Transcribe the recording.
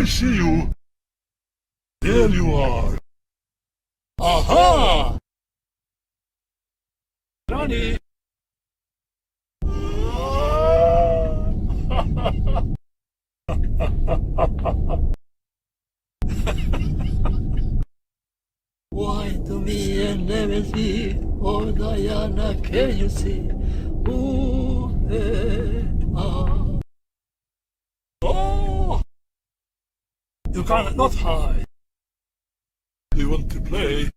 I see you. There you are. Aha! Ronnie! Why to me and never see? Oh Diana, can you see? Ooh, ah. Oh! You cannot hide. Do you want to play?